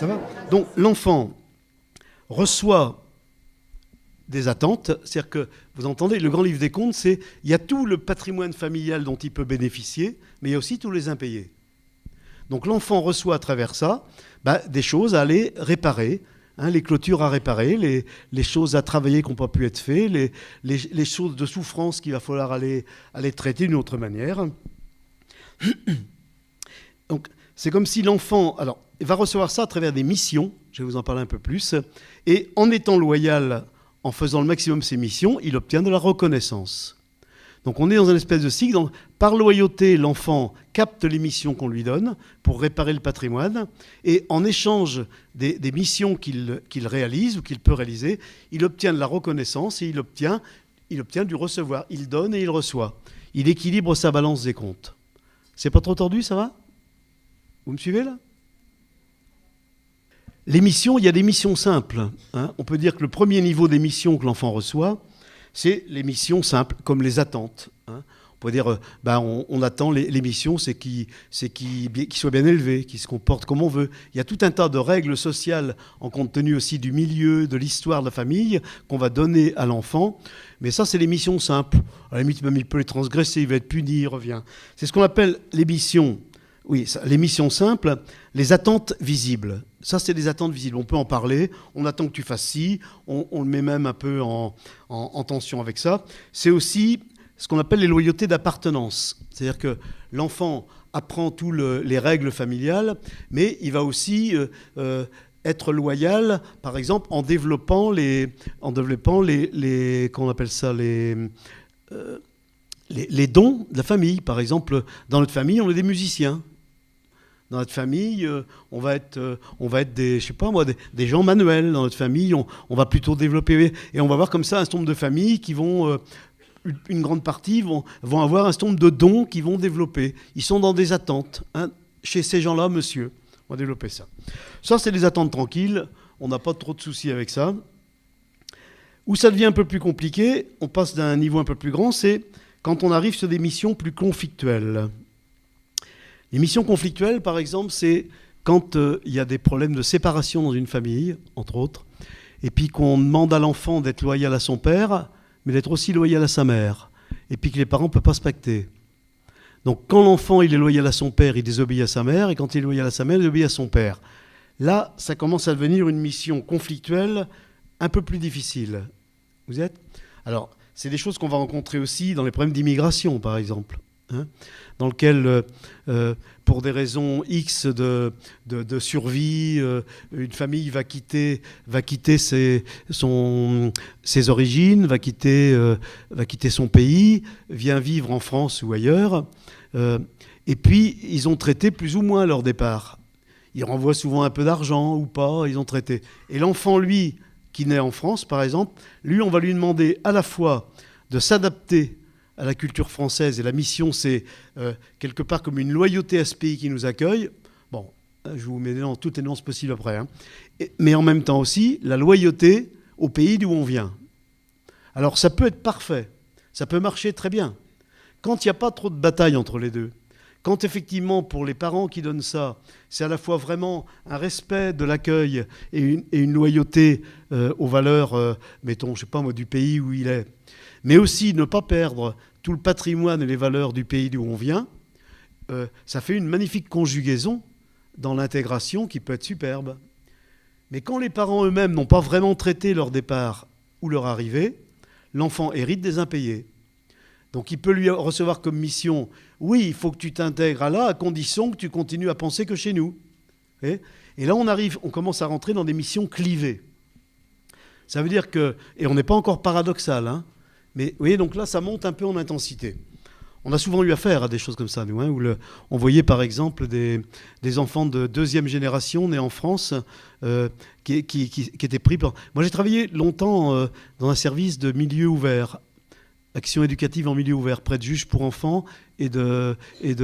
Ça va? Donc l'enfant reçoit des attentes, c'est-à-dire que, vous entendez, le grand livre des comptes, c'est il y a tout le patrimoine familial dont il peut bénéficier, mais il y a aussi tous les impayés. Donc l'enfant reçoit à travers ça des choses à aller réparer, les clôtures à réparer, les choses à travailler qui n'ont pas pu être faites, les choses de souffrance qu'il va falloir aller traiter d'une autre manière. Donc c'est comme si l'enfant il va recevoir ça à travers des missions, je vais vous en parler un peu plus, et en étant loyal, en faisant le maximum de ses missions, il obtient de la reconnaissance. Donc on est dans une espèce de cycle. Donc, par loyauté, l'enfant capte les missions qu'on lui donne pour réparer le patrimoine. Et en échange des missions qu'il réalise ou qu'il peut réaliser, il obtient de la reconnaissance et il obtient du recevoir. Il donne et il reçoit. Il équilibre sa balance des comptes. C'est pas trop tordu, ça va? Vous me suivez là? Les missions, il y a des missions simples. On peut dire que le premier niveau des missions que l'enfant reçoit, c'est les missions simples, comme les attentes. On peut dire, on attend les missions, c'est qu'il soit bien élevé, qu'il se comporte comme on veut. Il y a tout un tas de règles sociales, en compte tenu aussi du milieu, de l'histoire de la famille, qu'on va donner à l'enfant. Mais ça, c'est les missions simples. À la limite, même il peut les transgresser, il va être puni, il revient. C'est ce qu'on appelle les missions. Oui, les missions simples, les attentes visibles. Ça, c'est des attentes visibles. On peut en parler, on attend que tu fasses ci, on le met même un peu en tension avec ça. C'est aussi ce qu'on appelle les loyautés d'appartenance. C'est-à-dire que l'enfant apprend toutes les règles familiales, mais il va aussi être loyal, par exemple, en développant les comment on appelle ça, les dons de la famille. Par exemple, dans notre famille, on est des musiciens. Dans notre famille, on va être des, je sais pas moi, des gens manuels. Dans notre famille, on va plutôt développer, et on va voir comme ça un certain nombre de familles qui vont, une grande partie vont avoir un certain nombre de dons qui vont développer. Ils sont dans des attentes. Chez ces gens-là, monsieur, on va développer ça. Ça, c'est des attentes tranquilles. On n'a pas trop de soucis avec ça. Où ça devient un peu plus compliqué, on passe d'un niveau un peu plus grand, c'est quand on arrive sur des missions plus conflictuelles. Les missions conflictuelles, par exemple, c'est quand il y a des problèmes de séparation dans une famille, entre autres, et puis qu'on demande à l'enfant d'être loyal à son père, mais d'être aussi loyal à sa mère, et puis que les parents ne peuvent pas se pacter. Donc quand l'enfant il est loyal à son père, il désobéit à sa mère, et quand il est loyal à sa mère, il désobéit à son père. Là, ça commence à devenir une mission conflictuelle un peu plus difficile. Vous êtes ? Alors, c'est des choses qu'on va rencontrer aussi dans les problèmes d'immigration, par exemple. Dans lequel, pour des raisons X de survie, une famille va quitter ses origines, va quitter son pays, vient vivre en France ou ailleurs, et puis ils ont traité plus ou moins leur départ. Ils renvoient souvent un peu d'argent ou pas, ils ont traité. Et l'enfant, lui, qui naît en France, par exemple, lui, on va lui demander à la fois de s'adapter à la culture française, et la mission, c'est quelque part comme une loyauté à ce pays qui nous accueille. Bon, je vous mets dans toutes les nuances possibles après. Mais en même temps aussi, la loyauté au pays d'où on vient. Alors, ça peut être parfait. Ça peut marcher très bien. Quand il n'y a pas trop de bataille entre les deux, quand effectivement, pour les parents qui donnent ça, c'est à la fois vraiment un respect de l'accueil et une loyauté aux valeurs, mettons, je ne sais pas moi, du pays où il est, mais aussi ne pas perdre tout le patrimoine et les valeurs du pays d'où on vient, ça fait une magnifique conjugaison dans l'intégration qui peut être superbe. Mais quand les parents eux-mêmes n'ont pas vraiment traité leur départ ou leur arrivée, l'enfant hérite des impayés. Donc il peut lui recevoir comme mission, oui, il faut que tu t'intègres à là, à condition que tu continues à penser que chez nous. Et là on commence à rentrer dans des missions clivées. Ça veut dire que, et on n'est pas encore paradoxal, mais vous voyez, donc là, ça monte un peu en intensité. On a souvent eu affaire à des choses comme ça, nous, où on voyait par exemple des enfants de deuxième génération nés en France qui étaient pris par... Moi, j'ai travaillé longtemps dans un service de milieu ouvert, action éducative en milieu ouvert, près de juges pour enfants et de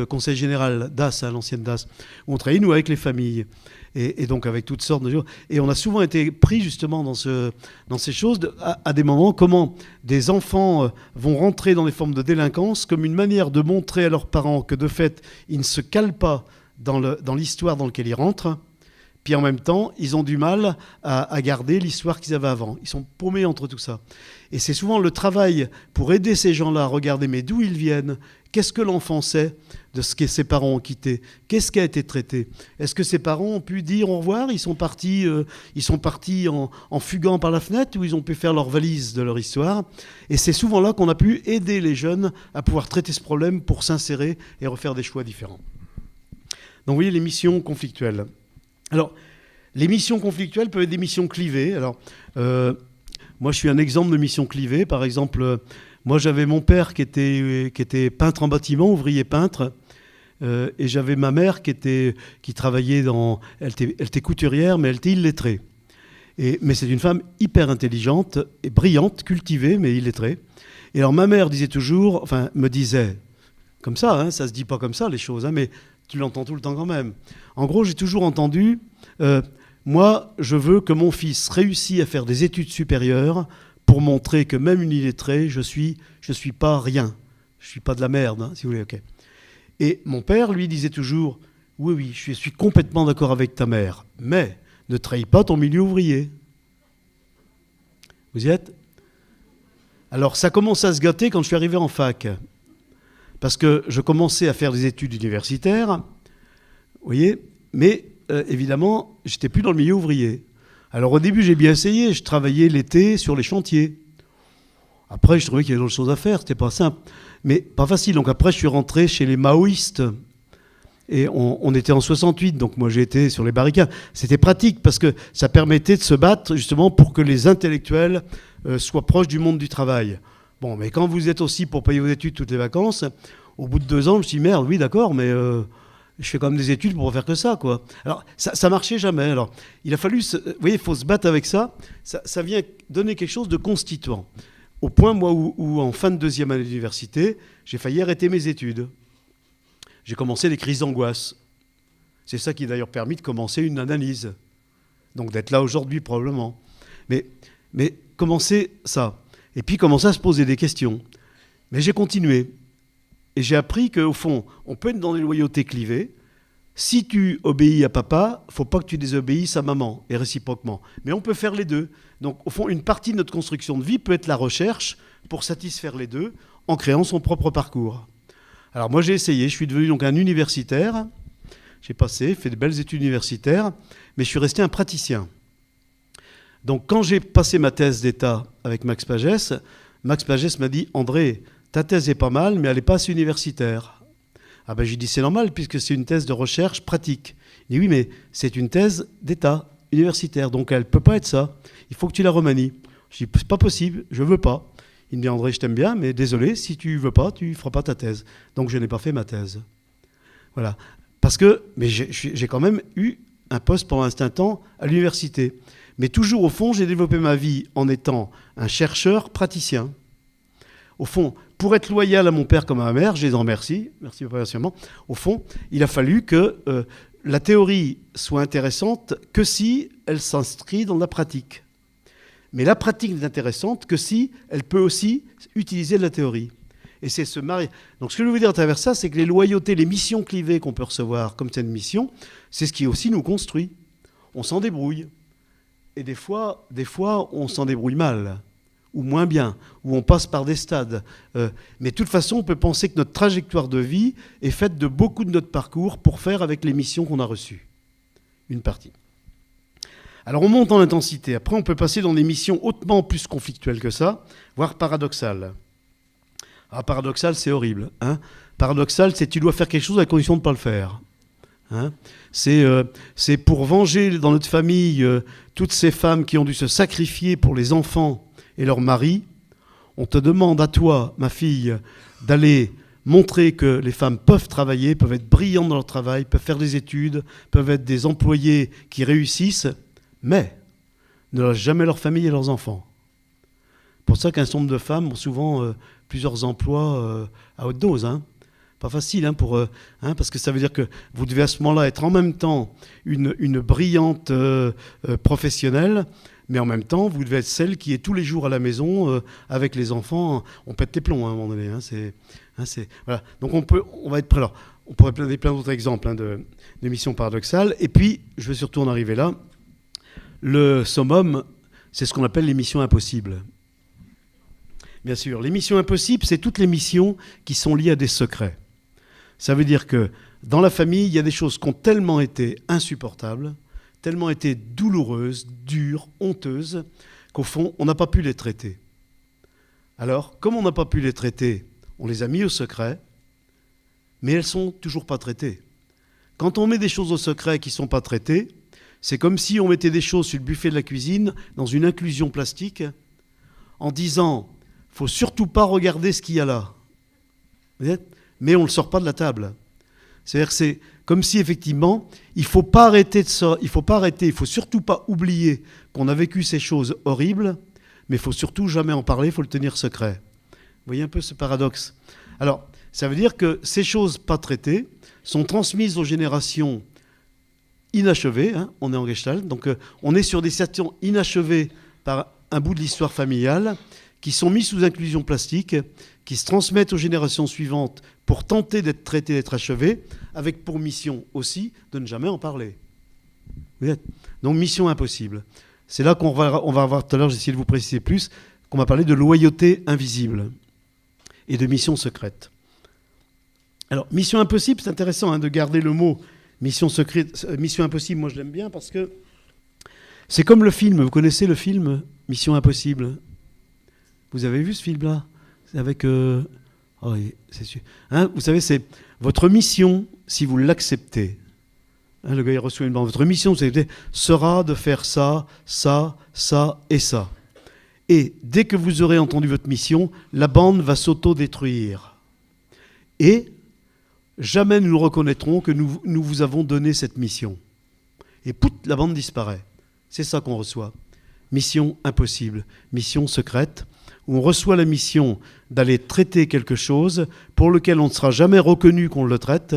conseil général, DAS, l'ancienne DAS, où on travaillait, nous, avec les familles. Et donc avec toutes sortes de choses. Et on a souvent été pris justement dans ces choses, à des moments, comment des enfants vont rentrer dans des formes de délinquance comme une manière de montrer à leurs parents que de fait, ils ne se calent pas dans l'histoire dans laquelle ils rentrent, puis en même temps, ils ont du mal à garder l'histoire qu'ils avaient avant. Ils sont paumés entre tout ça. Et c'est souvent le travail pour aider ces gens-là à regarder, mais d'où ils viennent, qu'est-ce que l'enfant sait de ce que ses parents ont quitté, qu'est-ce qui a été traité. Est-ce que ses parents ont pu dire au revoir, ils sont partis en fuguant par la fenêtre, ou ils ont pu faire leur valise de leur histoire. Et c'est souvent là qu'on a pu aider les jeunes à pouvoir traiter ce problème pour s'insérer et refaire des choix différents. Donc vous voyez les missions conflictuelles. Alors, les missions conflictuelles peuvent être des missions clivées. Alors, moi, je suis un exemple de mission clivée. Par exemple, moi, j'avais mon père qui était peintre en bâtiment, ouvrier peintre, et j'avais ma mère qui travaillait elle était couturière, mais elle était illettrée. Mais c'est une femme hyper intelligente et brillante, cultivée, mais illettrée. Et alors, ma mère me disait, comme ça, hein, ça se dit pas comme ça, les choses, hein, mais tu l'entends tout le temps quand même. En gros, j'ai toujours entendu, moi, je veux que mon fils réussisse à faire des études supérieures pour montrer que même une illettrée, je suis pas rien. Je suis pas de la merde, hein, si vous voulez. Okay. Et mon père, lui, disait toujours, oui, je suis complètement d'accord avec ta mère, mais ne trahis pas ton milieu ouvrier. Vous y êtes ? Alors, ça commence à se gâter quand je suis arrivé en fac. Parce que je commençais à faire des études universitaires, vous voyez, mais évidemment, je n'étais plus dans le milieu ouvrier. Alors au début, j'ai bien essayé, je travaillais l'été sur les chantiers. Après, je trouvais qu'il y avait d'autres choses à faire, c'était pas simple, mais pas facile. Donc après, je suis rentré chez les maoïstes, et on était en 68, donc moi j'ai été sur les barricades. C'était pratique, parce que ça permettait de se battre justement pour que les intellectuels soient proches du monde du travail. Bon, mais quand vous êtes aussi pour payer vos études toutes les vacances, au bout de 2 ans, je me suis dit, merde, oui, d'accord, mais je fais quand même des études pour faire que ça, quoi. Alors, ça marchait jamais. Alors, il a fallu, vous voyez, il faut se battre avec ça. Ça vient donner quelque chose de constituant. Au point, moi, où en fin de 2e année d'université, j'ai failli arrêter mes études. J'ai commencé des crises d'angoisse. C'est ça qui a d'ailleurs permis de commencer une analyse. Donc, d'être là aujourd'hui, probablement. Mais commencer ça. Et puis commencer à se poser des questions. Mais j'ai continué. Et j'ai appris qu'au fond, on peut être dans des loyautés clivées. Si tu obéis à papa, il ne faut pas que tu désobéisses à maman, et réciproquement. Mais on peut faire les deux. Donc au fond, une partie de notre construction de vie peut être la recherche pour satisfaire les deux, en créant son propre parcours. Alors moi j'ai essayé, je suis devenu donc un universitaire. J'ai fait de belles études universitaires, mais je suis resté un praticien. Donc quand j'ai passé ma thèse d'État avec Max Pagès m'a dit « André, ta thèse est pas mal, mais elle n'est pas assez universitaire. » Ah ben j'ai dit « C'est normal, puisque c'est une thèse de recherche pratique. » Il dit « Oui, mais c'est une thèse d'État universitaire, donc elle ne peut pas être ça. Il faut que tu la remanies. » Je dis « C'est pas possible, je ne veux pas. » Il me dit « André, je t'aime bien, mais désolé, si tu ne veux pas, tu ne feras pas ta thèse. » Donc je n'ai pas fait ma thèse. Voilà. Parce que j'ai quand même eu un poste pendant un certain temps à l'université. Mais toujours, au fond, j'ai développé ma vie en étant un chercheur praticien. Au fond, pour être loyal à mon père comme à ma mère, je les en remercie, merci patiemment. Au fond, il a fallu que la théorie soit intéressante que si elle s'inscrit dans la pratique. Mais la pratique n'est intéressante que si elle peut aussi utiliser la théorie. Et c'est ce mariage. Donc ce que je veux dire à travers ça, c'est que les loyautés, les missions clivées qu'on peut recevoir comme cette mission, c'est ce qui aussi nous construit. On s'en débrouille. Et des fois, on s'en débrouille mal, ou moins bien, ou on passe par des stades. Mais de toute façon, on peut penser que notre trajectoire de vie est faite de beaucoup de notre parcours pour faire avec les missions qu'on a reçues. Une partie. Alors on monte en intensité. Après, on peut passer dans des missions hautement plus conflictuelles que ça, voire paradoxales. Ah, paradoxal, c'est horrible. Hein. Paradoxal, c'est tu dois faire quelque chose à la condition de ne pas le faire. Hein. C'est pour venger dans notre famille toutes ces femmes qui ont dû se sacrifier pour les enfants et leurs maris. On te demande à toi, ma fille, d'aller montrer que les femmes peuvent travailler, peuvent être brillantes dans leur travail, peuvent faire des études, peuvent être des employés qui réussissent, mais ne lâchent jamais leur famille et leurs enfants. C'est pour ça qu'un certain nombre de femmes ont souvent plusieurs emplois à haute dose. Hein. Pas facile, parce que ça veut dire que vous devez à ce moment-là être en même temps une brillante professionnelle, mais en même temps, vous devez être celle qui est tous les jours à la maison avec les enfants. On pète les plombs à un moment donné. Voilà. Donc on va être prêt. Alors, on pourrait donner plein d'autres exemples de missions paradoxales. Et puis, je vais surtout en arriver là, le summum, c'est ce qu'on appelle les missions impossibles. Bien sûr, les missions impossibles, c'est toutes les missions qui sont liées à des secrets. Ça veut dire que dans la famille, il y a des choses qui ont tellement été insupportables, tellement été douloureuses, dures, honteuses, qu'au fond, on n'a pas pu les traiter. Alors, comme on n'a pas pu les traiter, on les a mis au secret, mais elles ne sont toujours pas traitées. Quand on met des choses au secret qui ne sont pas traitées, c'est comme si on mettait des choses sur le buffet de la cuisine dans une inclusion plastique en disant « il ne faut surtout pas regarder ce qu'il y a là ». Mais on ne le sort pas de la table. C'est-à-dire que c'est comme si effectivement, il ne faut pas arrêter de ça, il ne faut surtout pas oublier qu'on a vécu ces choses horribles, mais il ne faut surtout jamais en parler, il faut le tenir secret. Vous voyez un peu ce paradoxe. Alors, ça veut dire que ces choses pas traitées sont transmises aux générations inachevées, on est en Gestalt, donc on est sur des situations inachevées par un bout de l'histoire familiale, qui sont mises sous inclusion plastique, qui se transmettent aux générations suivantes pour tenter d'être traitées, d'être achevées, avec pour mission aussi de ne jamais en parler. Donc mission impossible. C'est là qu'on va avoir tout à l'heure, j'ai essayé de vous préciser plus, qu'on va parler de loyauté invisible et de mission secrète. Alors, mission impossible, c'est intéressant de garder le mot mission secrète, mission impossible, moi je l'aime bien parce que c'est comme le film, vous connaissez le film Mission Impossible? Vous avez vu ce film-là? C'est avec... Oh, c'est sûr. Vous savez, c'est votre mission, si vous l'acceptez. Le gars, il reçoit une bande. Votre mission, sera de faire ça, ça, ça et ça. Et dès que vous aurez entendu votre mission, la bande va s'auto-détruire. Et jamais nous ne reconnaîtrons que nous vous avons donné cette mission. Et pout, la bande disparaît. C'est ça qu'on reçoit. Mission impossible, mission secrète, où on reçoit la mission d'aller traiter quelque chose pour lequel on ne sera jamais reconnu qu'on le traite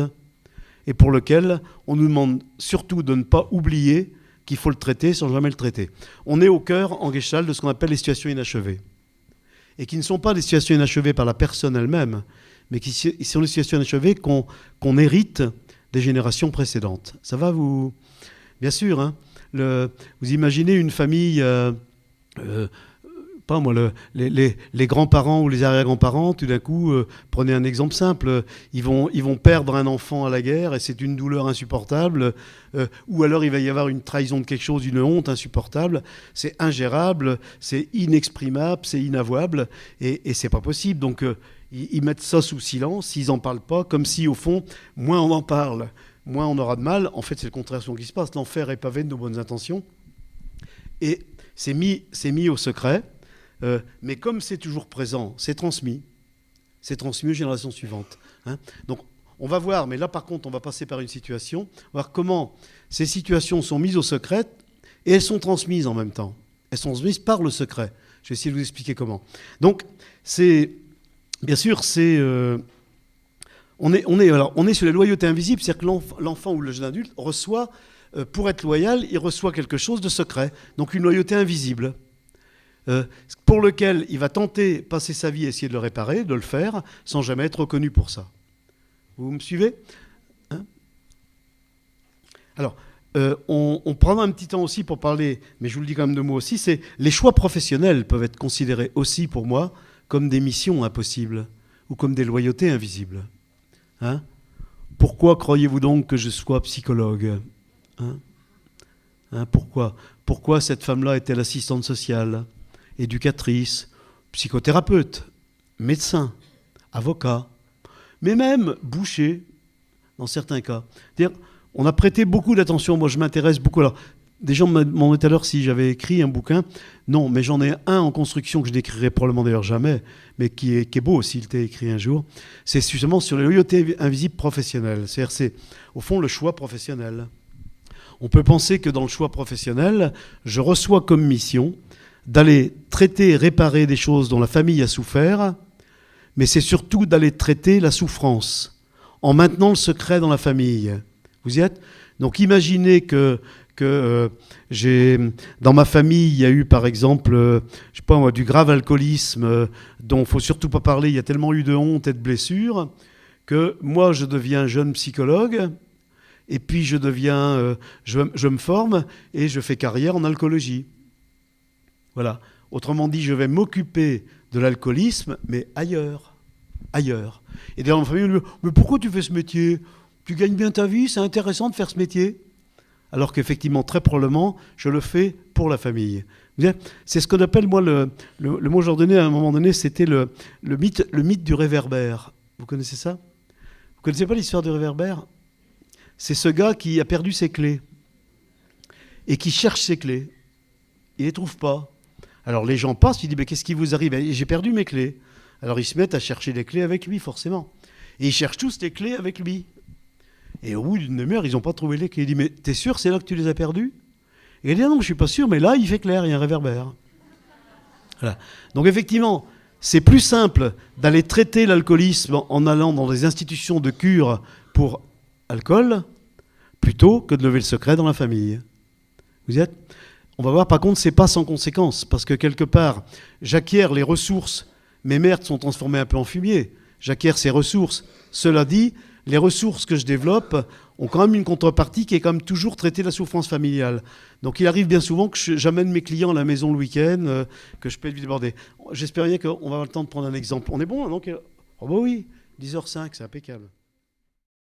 et pour lequel on nous demande surtout de ne pas oublier qu'il faut le traiter sans jamais le traiter. On est au cœur, en Gestalt, de ce qu'on appelle les situations inachevées. Et qui ne sont pas des situations inachevées par la personne elle-même, mais qui sont des situations inachevées qu'on hérite des générations précédentes. Ça va vous... Bien sûr, vous imaginez une famille... pas moi, les grands-parents ou les arrière-grands-parents, tout d'un coup, prenez un exemple simple, ils vont perdre un enfant à la guerre et c'est une douleur insupportable, ou alors il va y avoir une trahison de quelque chose, une honte insupportable, c'est ingérable, c'est inexprimable, c'est inavouable, et c'est pas possible. Donc ils mettent ça sous silence, ils n'en parlent pas, comme si au fond, moins on en parle, moins on aura de mal. En fait, c'est le contraire de ce qui se passe. L'enfer est pavé de nos bonnes intentions, et c'est mis au secret. Mais comme c'est toujours présent, c'est transmis aux générations suivantes. Donc on va voir, mais là par contre on va passer par une situation, voir comment ces situations sont mises au secret et elles sont transmises en même temps. Elles sont transmises par le secret. Je vais essayer de vous expliquer comment. Donc bien sûr, on est sur les loyautés invisibles, c'est-à-dire que l'enfant ou le jeune adulte reçoit, pour être loyal, il reçoit quelque chose de secret, donc une loyauté invisible. Pour lequel il va tenter, passer sa vie, essayer de le réparer, de le faire, sans jamais être reconnu pour ça. Vous me suivez ? Alors, on prendra un petit temps aussi pour parler, mais je vous le dis quand même de mots aussi, c'est les choix professionnels peuvent être considérés aussi, pour moi, comme des missions impossibles, ou comme des loyautés invisibles. Pourquoi croyez-vous donc que je sois psychologue ? Pourquoi cette femme-là est-elle assistante sociale ? Éducatrice, psychothérapeute, médecin, avocat, mais même boucher, dans certains cas. C'est-à-dire, on a prêté beaucoup d'attention, moi je m'intéresse beaucoup. Alors, des gens me demandaient tout à l'heure si j'avais écrit un bouquin. Non, mais j'en ai un en construction que je n'écrirai probablement d'ailleurs jamais, mais qui est beau s'il était écrit un jour. C'est justement sur les loyautés invisibles professionnelles. C'est-à-dire, c'est au fond le choix professionnel. On peut penser que dans le choix professionnel, je reçois comme mission d'aller traiter et réparer des choses dont la famille a souffert, mais c'est surtout d'aller traiter la souffrance, en maintenant le secret dans la famille. Vous y êtes ? Donc imaginez que dans ma famille, il y a eu par exemple, je sais pas moi, du grave alcoolisme dont il ne faut surtout pas parler, il y a tellement eu de honte et de blessures, que moi, je deviens jeune psychologue, et puis je me forme et je fais carrière en alcoolologie. Voilà. Autrement dit, je vais m'occuper de l'alcoolisme, mais ailleurs. Ailleurs. Et dans ma famille, on me dit, mais pourquoi tu fais ce métier? Tu gagnes bien ta vie, c'est intéressant de faire ce métier. Alors qu'effectivement, très probablement, je le fais pour la famille. C'est ce qu'on appelle, moi, le mot que j'ai donné à un moment donné, c'était le mythe du réverbère. Vous connaissez ça? Vous connaissez pas l'histoire du réverbère? C'est ce gars qui a perdu ses clés et qui cherche ses clés. Il ne les trouve pas. Alors les gens passent, ils disent, mais qu'est-ce qui vous arrive? J'ai perdu mes clés. Alors ils se mettent à chercher les clés avec lui, forcément. Et ils cherchent tous les clés avec lui. Et au bout d'une demi-heure, ils n'ont pas trouvé les clés. Il dit, mais t'es sûr, c'est là que tu les as perdues? Et il dit, non, je ne suis pas sûr, mais là, il fait clair, il y a un réverbère. Voilà. Donc effectivement, c'est plus simple d'aller traiter l'alcoolisme en allant dans des institutions de cure pour alcool, plutôt que de lever le secret dans la famille. Vous y êtes? On va voir, par contre, c'est pas sans conséquence, parce que quelque part, j'acquiers les ressources, mes merdes sont transformées un peu en fumier, j'acquiers ces ressources. Cela dit, les ressources que je développe ont quand même une contrepartie qui est quand même toujours traiter la souffrance familiale. Donc il arrive bien souvent que j'amène mes clients à la maison le week-end, que je peux être débordé. J'espère bien qu'on va avoir le temps de prendre un exemple. On est bon, donc? Oh bah oui, 10h05, c'est impeccable.